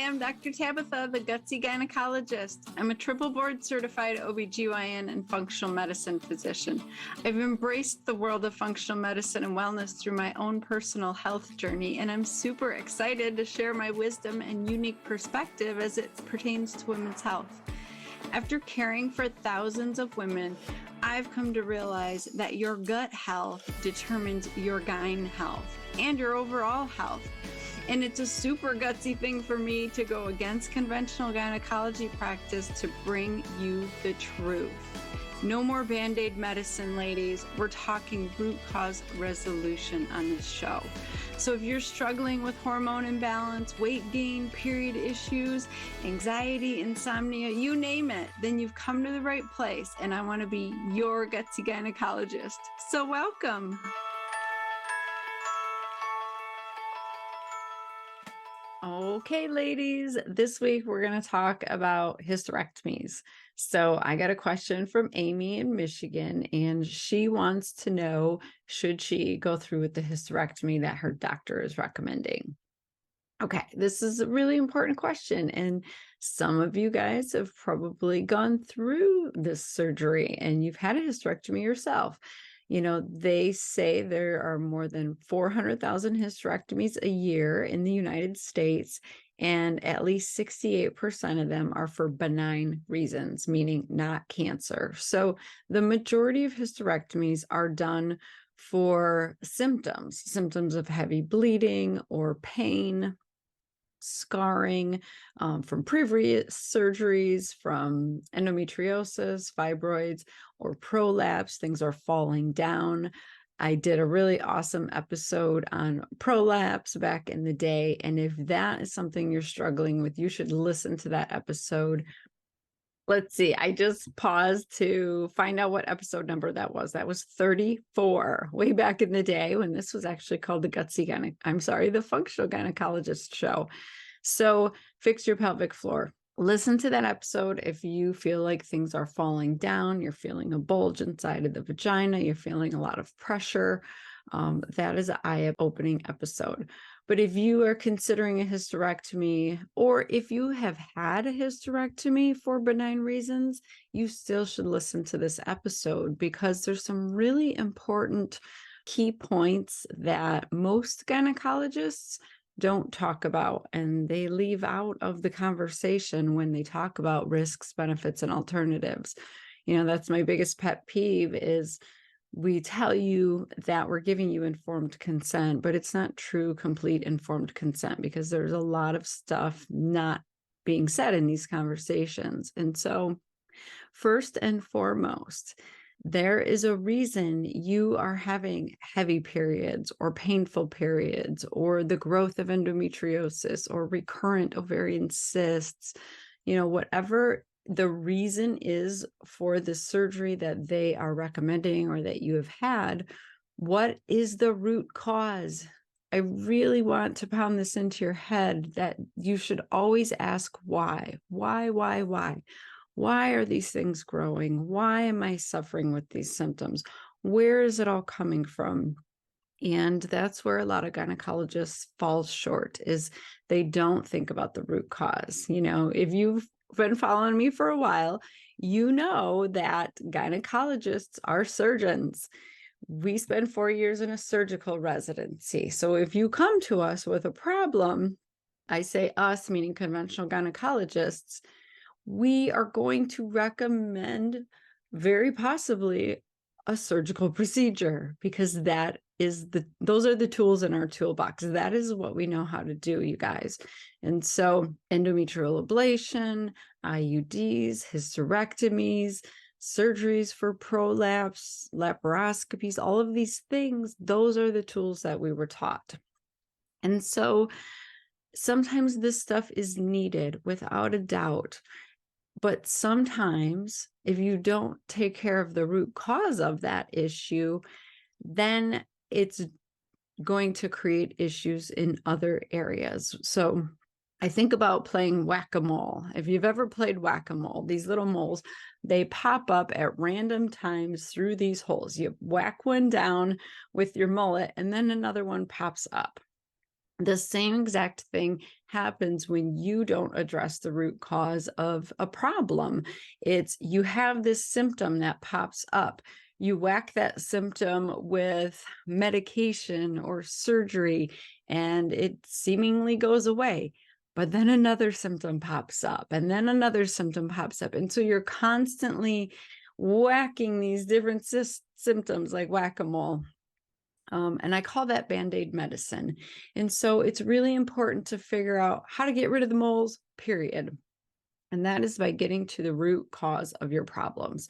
am Dr. Tabitha, the Gutsy Gynecologist. I'm a triple board certified OBGYN and functional medicine physician. I've embraced the world of functional medicine and wellness through my own personal health journey, and I'm super excited to share my wisdom and unique perspective as it pertains to women's health. After caring for thousands of women, I've come to realize that your gut health determines your gyne health and your overall health. And it's a super gutsy thing for me to go against conventional gynecology practice to bring you the truth. No more Band-Aid medicine, ladies. We're talking root cause resolution on this show. So if you're struggling with hormone imbalance, weight gain, period issues, anxiety, insomnia, you name it, then you've come to the right place. And I want to be your gutsy gynecologist. So welcome. Okay, ladies, this week we're going to talk about hysterectomies. So I got a question from Amy in Michigan, and she wants to know, should she go through with the hysterectomy that her doctor is recommending? Okay, this is a really important question, and some of you guys have probably gone through this surgery and you've had a hysterectomy yourself. You know, they say there are more than 400,000 hysterectomies a year in the United States, and at least 68% of them are for benign reasons, meaning not cancer. So the majority of hysterectomies are done for symptoms of heavy bleeding or pain, scarring from previous surgeries, from endometriosis, fibroids, or prolapse. Things are falling down. I did a really awesome episode on prolapse back in the day. And if that is something you're struggling with, you should listen to that episode. Let's see. I just paused to find out what episode number that was. That was 34, way back in the day when this was actually called the Functional Gynecologist Show. So fix your pelvic floor. Listen to that episode if you feel like things are falling down, you're feeling a bulge inside of the vagina, you're feeling a lot of pressure. That is an eye-opening episode. But if you are considering a hysterectomy, or if you have had a hysterectomy for benign reasons, you still should listen to this episode, because there's some really important key points that most gynecologists don't talk about, and they leave out of the conversation when they talk about risks, benefits, and alternatives. You know, that's my biggest pet peeve is we tell you that we're giving you informed consent, but it's not true, complete informed consent, because there's a lot of stuff not being said in these conversations. And so first and foremost, there is a reason you are having heavy periods or painful periods, or the growth of endometriosis or recurrent ovarian cysts, you know, whatever the reason is for the surgery that they are recommending or that you have had. What is the root cause? I really want to pound this into your head that you should always ask why. Why are these things growing? Why am I suffering with these symptoms? Where is it all coming from? And that's where a lot of gynecologists fall short, is they don't think about the root cause. You know, if you've been following me for a while, you know that gynecologists are surgeons. We spend 4 years in a surgical residency. So if you come to us with a problem, I say us, meaning conventional gynecologists, we are going to recommend very possibly a surgical procedure, because those are the tools in our toolbox. That is what we know how to do, you guys. And so endometrial ablation, IUDs, hysterectomies, surgeries for prolapse, laparoscopies, all of these things, those are the tools that we were taught. And so sometimes this stuff is needed without a doubt. But sometimes if you don't take care of the root cause of that issue, then it's going to create issues in other areas. So I think about playing whack-a-mole. If you've ever played whack-a-mole, these little moles, they pop up at random times through these holes. You whack one down with your mullet, and then another one pops up. The same exact thing happens when you don't address the root cause of a problem. It's you have this symptom that pops up. You whack that symptom with medication or surgery, and it seemingly goes away. But then another symptom pops up, and then another symptom pops up. And so you're constantly whacking these different symptoms like whack-a-mole. And I call that Band-Aid medicine. And so it's really important to figure out how to get rid of the moles, period. And that is by getting to the root cause of your problems.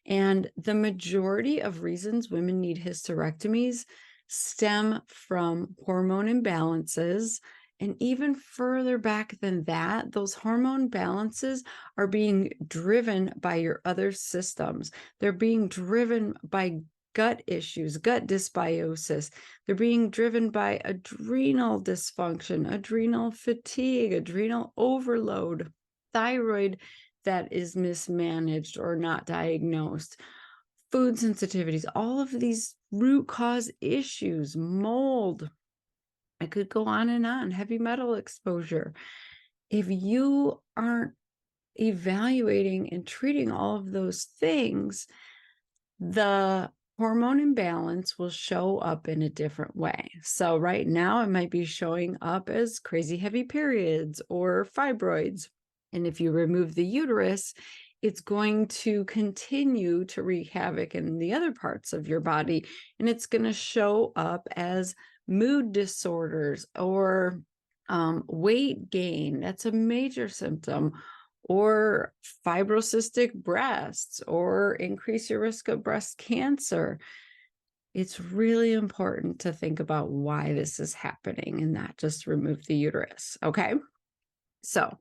And the majority of reasons women need hysterectomies stem from hormone imbalances. And even further back than that, those hormone balances are being driven by your other systems. They're being driven by gut issues, gut dysbiosis. They're being driven by adrenal dysfunction, adrenal fatigue, adrenal overload, thyroid that is mismanaged or not diagnosed, food sensitivities, all of these root cause issues, mold. I could go on, heavy metal exposure. If you aren't evaluating and treating all of those things, the hormone imbalance will show up in a different way. So right now it might be showing up as crazy heavy periods or fibroids. And if you remove the uterus, it's going to continue to wreak havoc in the other parts of your body. And it's going to show up as mood disorders or weight gain. That's a major symptom. Or fibrocystic breasts, or increase your risk of breast cancer. It's really important to think about why this is happening and not just remove the uterus, okay? So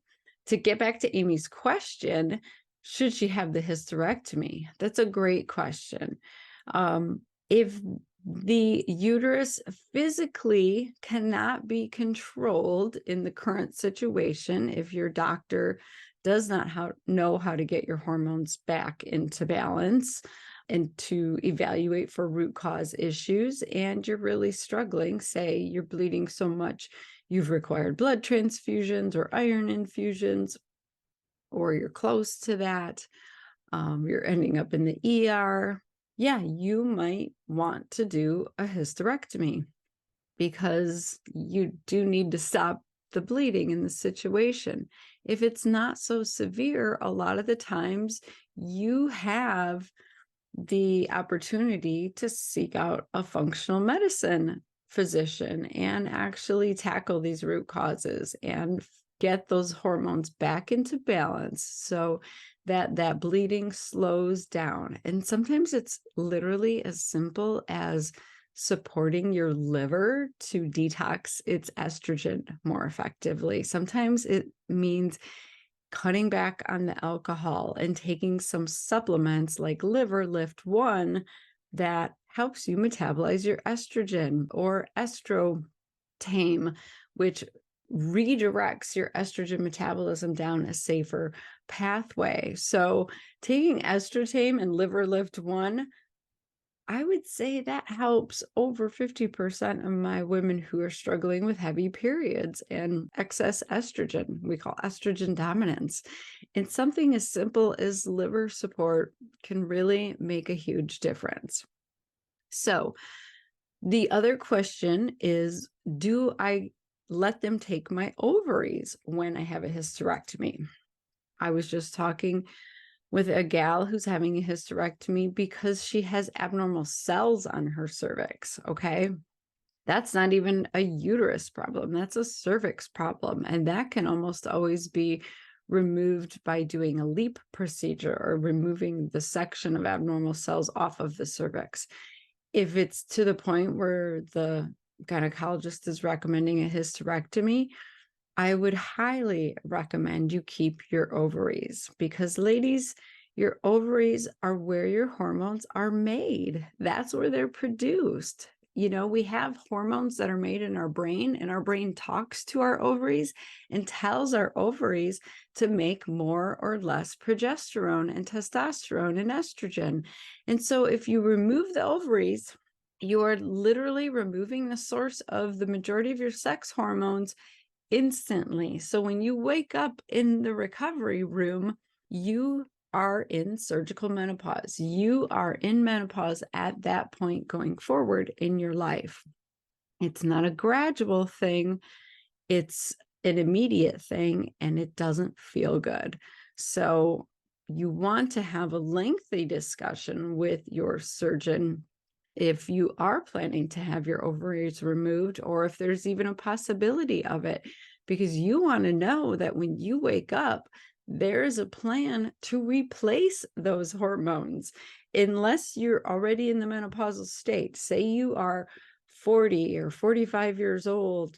to get back to Amy's question, should she have the hysterectomy? That's a great question. If the uterus physically cannot be controlled in the current situation, if your doctor does not know how to get your hormones back into balance and to evaluate for root cause issues, and you're really struggling, say you're bleeding so much, you've required blood transfusions or iron infusions, or you're close to that, you're ending up in the ER, yeah, you might want to do a hysterectomy because you do need to stop the bleeding in the situation. If it's not so severe, a lot of the times you have the opportunity to seek out a functional medicine physician and actually tackle these root causes and get those hormones back into balance so that that bleeding slows down. And sometimes it's literally as simple as supporting your liver to detox its estrogen more effectively. Sometimes it means cutting back on the alcohol and taking some supplements like Liver Lift 1 that helps you metabolize your estrogen, or Estrotame, which redirects your estrogen metabolism down a safer pathway. So taking Estrotame and Liver Lift 1, I would say that helps over 50% of my women who are struggling with heavy periods and excess estrogen. We call estrogen dominance. And something as simple as liver support can really make a huge difference. So the other question is, do I let them take my ovaries when I have a hysterectomy? I was just talking with a gal who's having a hysterectomy because she has abnormal cells on her cervix, okay? That's not even a uterus problem, that's a cervix problem. And that can almost always be removed by doing a LEAP procedure or removing the section of abnormal cells off of the cervix. If it's to the point where the gynecologist is recommending a hysterectomy, I would highly recommend you keep your ovaries because, ladies, your ovaries are where your hormones are made. That's where they're produced. You know, we have hormones that are made in our brain, and our brain talks to our ovaries and tells our ovaries to make more or less progesterone and testosterone and estrogen. And so if you remove the ovaries, You are literally removing the source of the majority of your sex hormones instantly. So when you wake up in the recovery room, you are in surgical menopause. You are in menopause at that point going forward in your life. It's not a gradual thing, it's an immediate thing, and it doesn't feel good. So you want to have a lengthy discussion with your surgeon if you are planning to have your ovaries removed, or if there's even a possibility of it, because you want to know that when you wake up, there's a plan to replace those hormones. Unless you're already in the menopausal state, say you are 40 or 45 years old,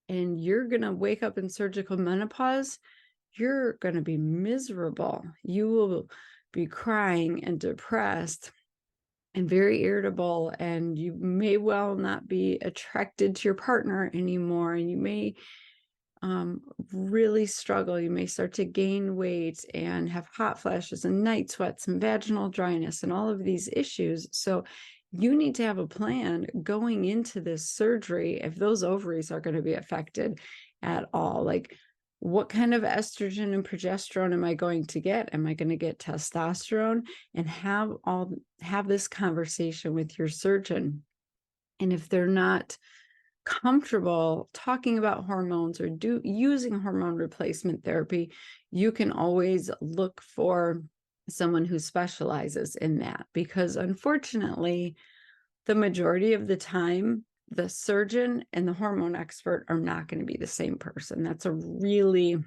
and you're going to wake up in surgical menopause, you're going to be miserable. You will be crying and depressed and very irritable, and you may well not be attracted to your partner anymore, and you may really struggle. You may start to gain weight and have hot flashes and night sweats and vaginal dryness and all of these issues. So you need to have a plan going into this surgery if those ovaries are going to be affected at all. Like, what kind of estrogen and progesterone am I going to get? Am I going to get testosterone? And have this conversation with your surgeon. And if they're not comfortable talking about hormones or using hormone replacement therapy, you can always look for someone who specializes in that, because unfortunately, the majority of the time, the surgeon and the hormone expert are not going to be the same person. That's a really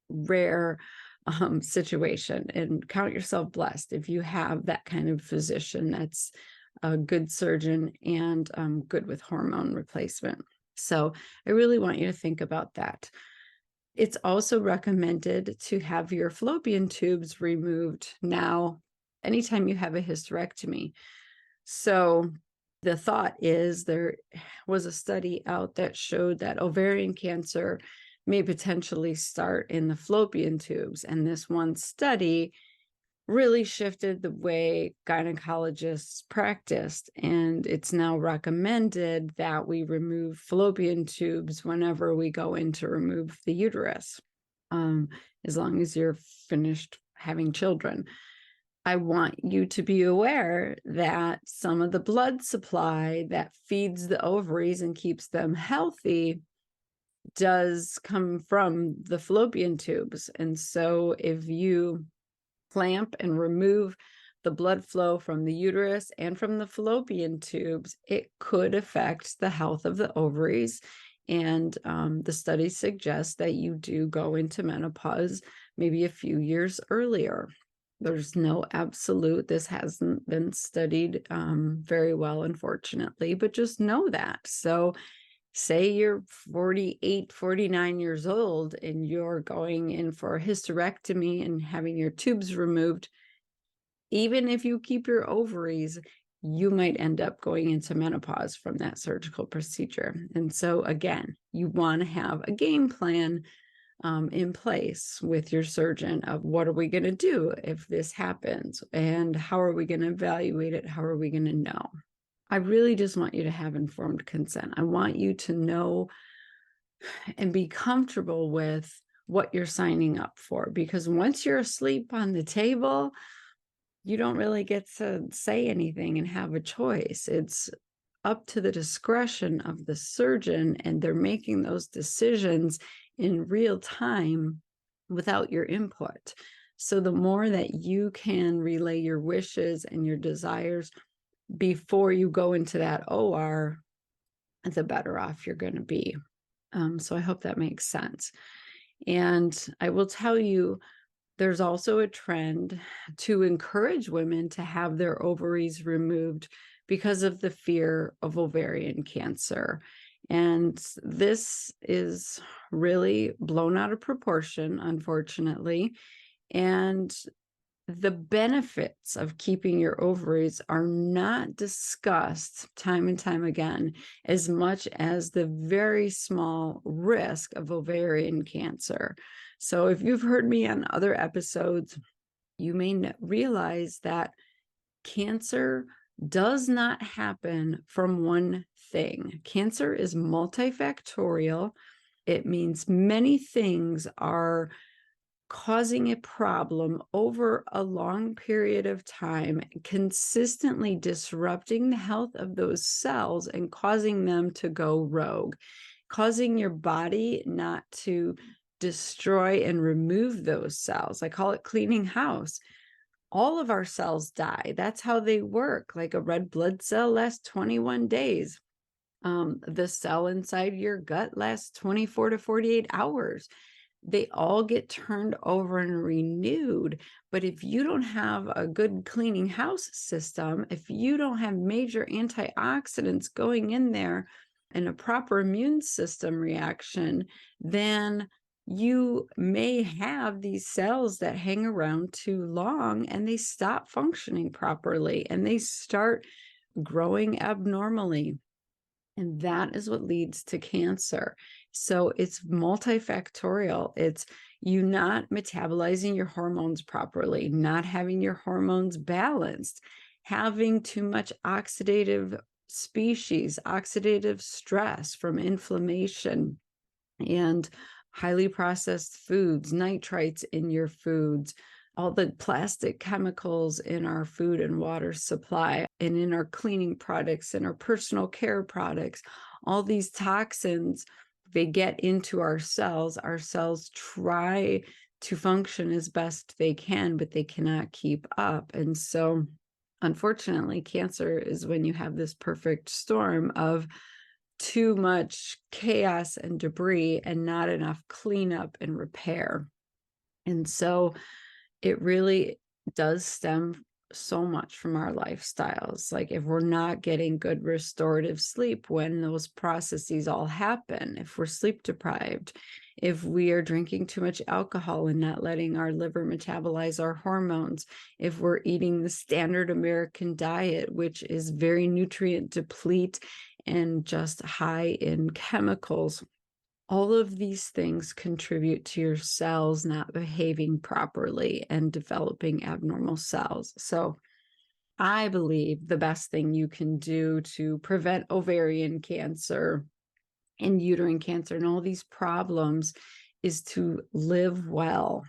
rare situation, and count yourself blessed if you have that kind of physician that's a good surgeon and good with hormone replacement. So I really want you to think about that. It's also recommended to have your fallopian tubes removed now anytime you have a hysterectomy. So the thought is, there was a study out that showed that ovarian cancer may potentially start in the fallopian tubes. And this one study really shifted the way gynecologists practiced. And it's now recommended that we remove fallopian tubes whenever we go in to remove the uterus, as long as you're finished having children. I want you to be aware that some of the blood supply that feeds the ovaries and keeps them healthy does come from the fallopian tubes. And so if you clamp and remove the blood flow from the uterus and from the fallopian tubes, it could affect the health of the ovaries. And the study suggests that you do go into menopause maybe a few years earlier. There's no absolute. This hasn't been studied very well, unfortunately, but just know that. So say you're 48, 49 years old and you're going in for a hysterectomy and having your tubes removed, even if you keep your ovaries, you might end up going into menopause from that surgical procedure. And so again, you want to have a game plan in place with your surgeon of what are we going to do if this happens, and how are we going to evaluate it? How are we going to know? I really just want you to have informed consent. I want you to know and be comfortable with what you're signing up for, because once you're asleep on the table, you don't really get to say anything and have a choice. It's up to the discretion of the surgeon, and they're making those decisions in real time without your input. So the more that you can relay your wishes and your desires before you go into that OR, the better off you're going to be. So I hope that makes sense. And I will tell you, there's also a trend to encourage women to have their ovaries removed because of the fear of ovarian cancer. And this is really blown out of proportion, unfortunately. And the benefits of keeping your ovaries are not discussed time and time again, as much as the very small risk of ovarian cancer. So if you've heard me on other episodes, you may realize that cancer does not happen from one thing. Cancer is multifactorial. It means many things are causing a problem over a long period of time, consistently disrupting the health of those cells and causing them to go rogue, causing your body not to destroy and remove those cells. I call it cleaning house. All of our cells die. That's how they work. Like a red blood cell lasts 21 days. The cell inside your gut lasts 24 to 48 hours. They all get turned over and renewed. But if you don't have a good cleaning house system, if you don't have major antioxidants going in there and a proper immune system reaction, then you may have these cells that hang around too long and they stop functioning properly and they start growing abnormally. And that is what leads to cancer. So it's multifactorial. It's you not metabolizing your hormones properly, not having your hormones balanced, having too much oxidative species, oxidative stress from inflammation, and highly processed foods, nitrites in your foods, all the plastic chemicals in our food and water supply, and in our cleaning products and our personal care products, all these toxins, they get into our cells. Our cells try to function as best they can, but they cannot keep up. And so, unfortunately, cancer is when you have this perfect storm of too much chaos and debris and not enough cleanup and repair. And so it really does stem so much from our lifestyles. Like if we're not getting good restorative sleep when those processes all happen, if we're sleep deprived, if we are drinking too much alcohol and not letting our liver metabolize our hormones, if we're eating the standard American diet, which is very nutrient deplete and just high in chemicals, all of these things contribute to your cells not behaving properly and developing abnormal cells. So I believe the best thing you can do to prevent ovarian cancer and uterine cancer and all these problems is to live well,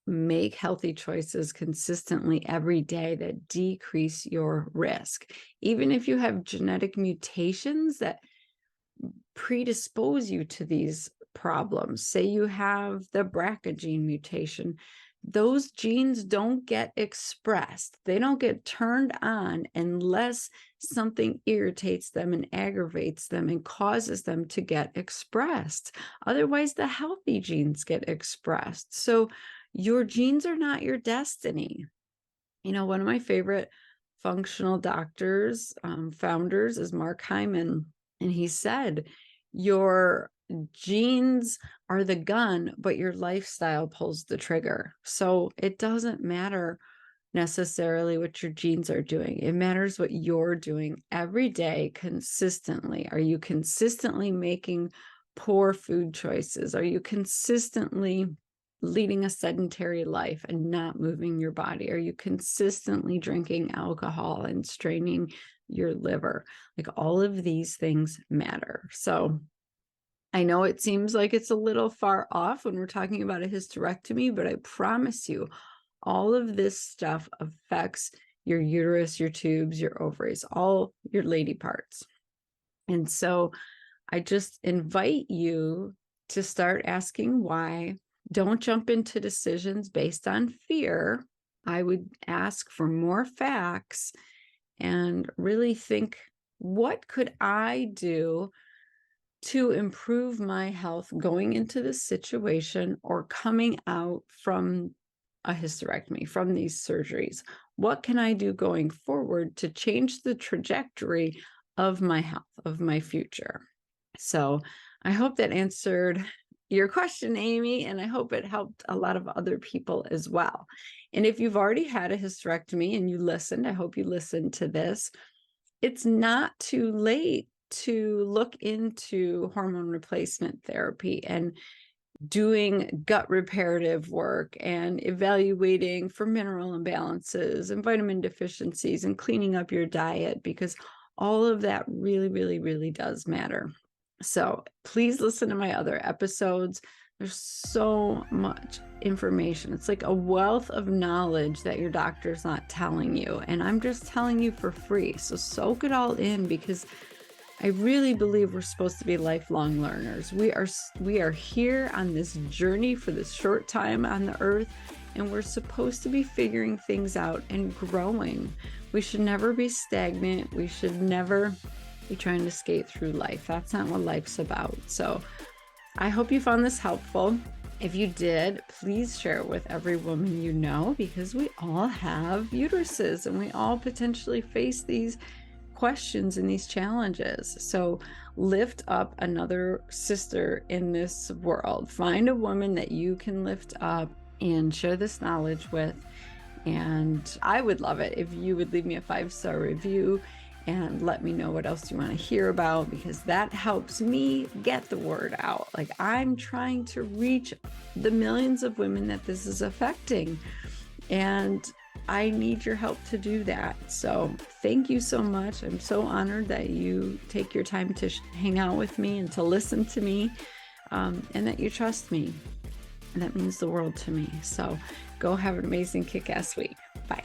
make healthy choices consistently every day that decrease your risk. Even if you have genetic mutations that predispose you to these problems, say you have the BRCA gene mutation, those genes don't get expressed. They don't get turned on unless something irritates them and aggravates them and causes them to get expressed. Otherwise, the healthy genes get expressed. So your genes are not your destiny. You know, one of my favorite functional doctors, founders is Mark Hyman. And he said, your genes are the gun, but your lifestyle pulls the trigger. So it doesn't matter necessarily what your genes are doing. It matters what you're doing every day consistently. Are you consistently making poor food choices? Are you consistently leading a sedentary life and not moving your body? Are you consistently drinking alcohol and straining your liver? Like all of these things matter. So I know it seems like it's a little far off when we're talking about a hysterectomy, but I promise you, all of this stuff affects your uterus, your tubes, your ovaries, all your lady parts. And so I just invite you to start asking why. Don't jump into decisions based on fear. I would ask for more facts and really think, what could I do to improve my health going into this situation or coming out from a hysterectomy, from these surgeries? What can I do going forward to change the trajectory of my health, of my future? So I hope that answered your question, Amy, and I hope it helped a lot of other people as well. And if you've already had a hysterectomy and you listened, I hope you listened to this. It's not too late to look into hormone replacement therapy. And doing gut reparative work and evaluating for mineral imbalances and vitamin deficiencies and cleaning up your diet, because all of that really, really, really does matter. So please listen to my other episodes. There's so much information. It's like a wealth of knowledge that your doctor's not telling you. And I'm just telling you for free. So soak it all in, because I really believe we're supposed to be lifelong learners. We are here on this journey for this short time on the earth, and we're supposed to be figuring things out and growing. We should never be stagnant. We should never be trying to skate through life. That's not what life's about. So I hope you found this helpful. If you did, please share it with every woman you know, because we all have uteruses and we all potentially face these questions and these challenges. So lift up another sister in this world. Find a woman that you can lift up and share this knowledge with. And I would love it if you would leave me a 5-star review and let me know what else you want to hear about, because that helps me get the word out. Like, I'm trying to reach the millions of women that this is affecting, and I need your help to do that. So thank you so much. I'm so honored that you take your time to hang out with me and to listen to me, and that you trust me. And that means the world to me. So go have an amazing kick-ass week. Bye.